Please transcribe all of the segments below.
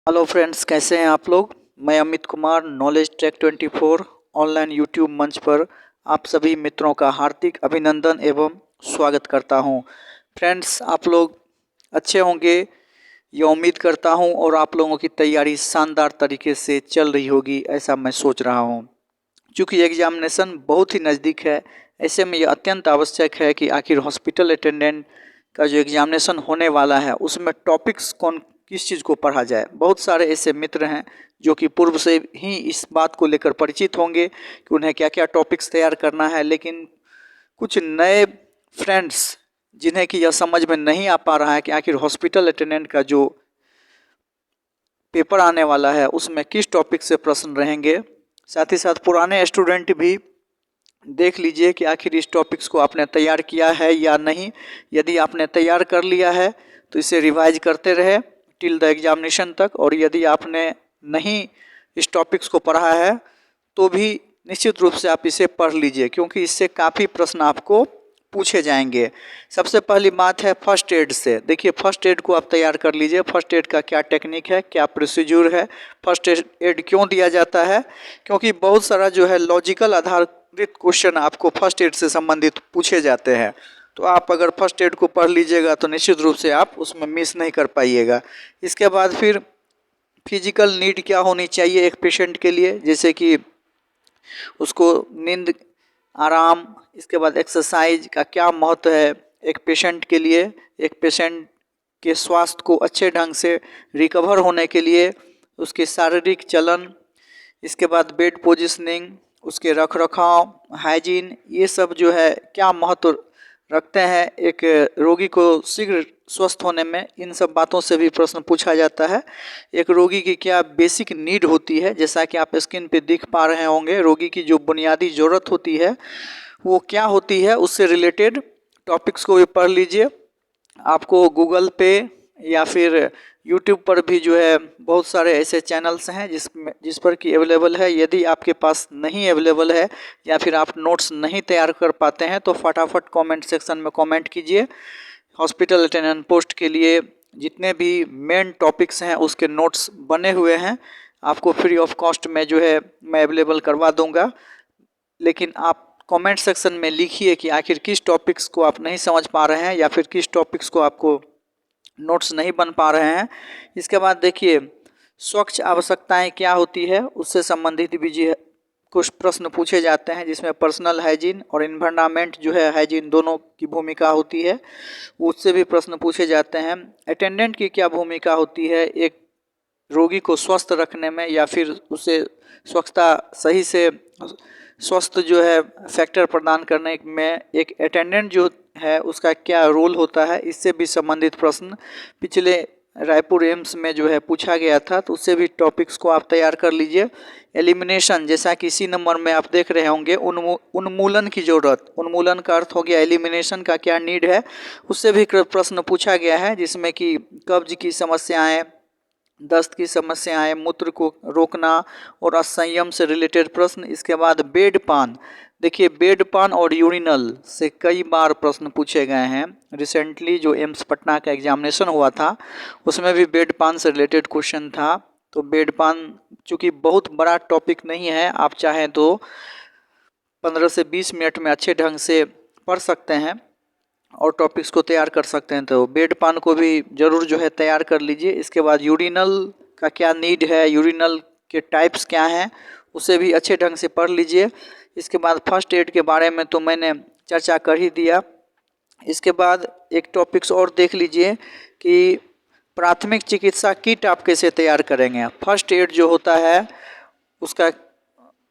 Hello friends, कैसे हैं आप लोग। मैं Amit Kumar, knowledge track 24 online YouTube मंच पर आप सभी मित्रों का हार्दिक अभिनंदन एवं स्वागत करता हूं। फ्रेंड्स, आप लोग अच्छे होंगे ये उम्मीद करता हूं और आप लोगों की तैयारी शानदार तरीके से चल रही होगी ऐसा मैं सोच रहा हूं। चूँकि एग्जामिनेशन बहुत ही नज़दीक है, ऐसे में ये अत्यंत आवश्यक है कि आखिर हॉस्पिटल अटेंडेंट का जो एग्जामिनेशन होने वाला है उसमें टॉपिक्स कौन किस चीज़ को पढ़ा जाए। बहुत सारे ऐसे मित्र हैं जो कि पूर्व से ही इस बात को लेकर परिचित होंगे कि उन्हें क्या क्या टॉपिक्स तैयार करना है, लेकिन कुछ नए फ्रेंड्स जिन्हें कि यह समझ में नहीं आ पा रहा है कि आखिर हॉस्पिटल अटेंडेंट का जो पेपर आने वाला है उसमें किस टॉपिक से प्रश्न रहेंगे। साथ ही साथ पुराने स्टूडेंट भी देख लीजिए कि आखिर इस टॉपिक्स को आपने तैयार किया है या नहीं। यदि आपने तैयार कर लिया है तो इसे रिवाइज करते रहे टिल द एग्जामिनेशन तक, और यदि आपने नहीं इस टॉपिक्स को पढ़ा है तो भी निश्चित रूप से आप इसे पढ़ लीजिए, क्योंकि इससे काफ़ी प्रश्न आपको पूछे जाएंगे। सबसे पहली बात है फर्स्ट एड से। देखिए, फर्स्ट एड को आप तैयार कर लीजिए। फर्स्ट एड का क्या टेक्निक है, क्या प्रोसीजर है, फर्स्ट एड क्यों दिया जाता है, क्योंकि बहुत सारा जो है लॉजिकल आधारित क्वेश्चन आपको फर्स्ट एड से संबंधित पूछे जाते हैं। तो आप अगर फर्स्ट एड को पढ़ लीजिएगा तो निश्चित रूप से आप उसमें मिस नहीं कर पाइएगा। इसके बाद फिर फिजिकल नीड क्या होनी चाहिए एक पेशेंट के लिए, जैसे कि उसको नींद, आराम, इसके बाद एक्सरसाइज का क्या महत्व है एक पेशेंट के लिए। एक पेशेंट के स्वास्थ्य को अच्छे ढंग से रिकवर होने के लिए उसके शारीरिक चलन, इसके बाद बेड पोजिशनिंग, उसके रख रखाव, हाइजीन, ये सब जो है क्या महत्व रखते हैं एक रोगी को शीघ्र स्वस्थ होने में। इन सब बातों से भी प्रश्न पूछा जाता है। एक रोगी की क्या बेसिक नीड होती है, जैसा कि आप स्क्रीन पे देख पा रहे होंगे, रोगी की जो बुनियादी ज़रूरत होती है वो क्या होती है, उससे रिलेटेड टॉपिक्स को भी पढ़ लीजिए। आपको गूगल पे या फिर यूट्यूब पर भी जो है बहुत सारे ऐसे चैनल्स हैं जिस पर कि अवेलेबल है। यदि आपके पास नहीं अवेलेबल है या फिर आप नोट्स नहीं तैयार कर पाते हैं तो फटाफट कमेंट सेक्शन में कमेंट कीजिए। हॉस्पिटल अटेंडेंट पोस्ट के लिए जितने भी मेन टॉपिक्स हैं उसके नोट्स बने हुए हैं, आपको फ्री ऑफ कॉस्ट में जो है मैं अवेलेबल करवा दूंगा। लेकिन आप कमेंट सेक्शन में लिखिए कि आखिर किस टॉपिक्स को आप नहीं समझ पा रहे हैं या फिर किस टॉपिक्स को आपको नोट्स नहीं बन पा रहे हैं। इसके बाद देखिए, स्वच्छ आवश्यकताएं क्या होती है उससे संबंधित भी जी कुछ प्रश्न पूछे जाते हैं, जिसमें पर्सनल हाइजीन और इन्वायरमेंट जो है हाइजीन दोनों की भूमिका होती है, उससे भी प्रश्न पूछे जाते हैं। अटेंडेंट की क्या भूमिका होती है एक रोगी को स्वस्थ रखने में, या फिर उसे स्वच्छता सही से स्वस्थ जो है फैक्टर प्रदान करने में एक अटेंडेंट जो है उसका क्या रोल होता है, इससे भी संबंधित प्रश्न पिछले रायपुर एम्स में जो है पूछा गया था, तो उससे भी टॉपिक्स को आप तैयार कर लीजिए। एलिमिनेशन, जैसा कि इसी नंबर में आप देख रहे होंगे, उन्मूलन की ज़रूरत, उन्मूलन का अर्थ हो गया एलिमिनेशन का क्या नीड है, उससे भी प्रश्न पूछा गया है, जिसमें कि कब्ज की समस्याएं, दस्त की समस्याएं, मूत्र को रोकना और असंयम से रिलेटेड प्रश्न। इसके बाद बेड पान, देखिए बेड पान और यूरिनल से कई बार प्रश्न पूछे गए हैं। रिसेंटली जो एम्स पटना का एग्जामिनेशन हुआ था उसमें भी बेड पान से रिलेटेड क्वेश्चन था। तो बेड पान चूँकि बहुत बड़ा टॉपिक नहीं है, आप चाहें तो 15 से 20 मिनट में अच्छे ढंग से पढ़ सकते हैं और टॉपिक्स को तैयार कर सकते हैं, तो बेड पान को भी ज़रूर जो है तैयार कर लीजिए। इसके बाद यूरिनल का क्या नीड है, यूरिनल के टाइप्स क्या हैं, उसे भी अच्छे ढंग से पढ़ लीजिए। इसके बाद फर्स्ट एड के बारे में तो मैंने चर्चा कर ही दिया। इसके बाद एक टॉपिक्स और देख लीजिए कि प्राथमिक चिकित्सा किट आप कैसे तैयार करेंगे। फर्स्ट एड जो होता है उसका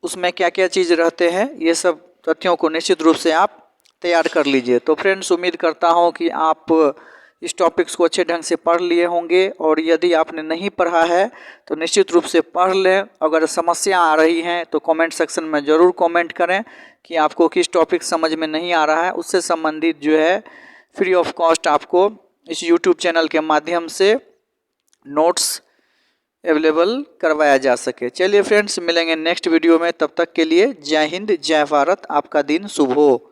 उसमें क्या क्या चीज़ रहते हैं, ये सब तथ्यों को निश्चित रूप से आप तैयार कर लीजिए। तो फ्रेंड्स, उम्मीद करता हूं कि आप इस टॉपिक्स को अच्छे ढंग से पढ़ लिए होंगे, और यदि आपने नहीं पढ़ा है तो निश्चित रूप से पढ़ लें। अगर समस्या आ रही हैं तो कमेंट सेक्शन में ज़रूर कमेंट करें कि आपको किस टॉपिक समझ में नहीं आ रहा है, उससे संबंधित जो है फ्री ऑफ कॉस्ट आपको इस यूट्यूब चैनल के माध्यम से नोट्स अवेलेबल करवाया जा सके। चलिए फ्रेंड्स, मिलेंगे नेक्स्ट वीडियो में, तब तक के लिए जय हिंद, जय भारत, आपका दिन शुभ हो।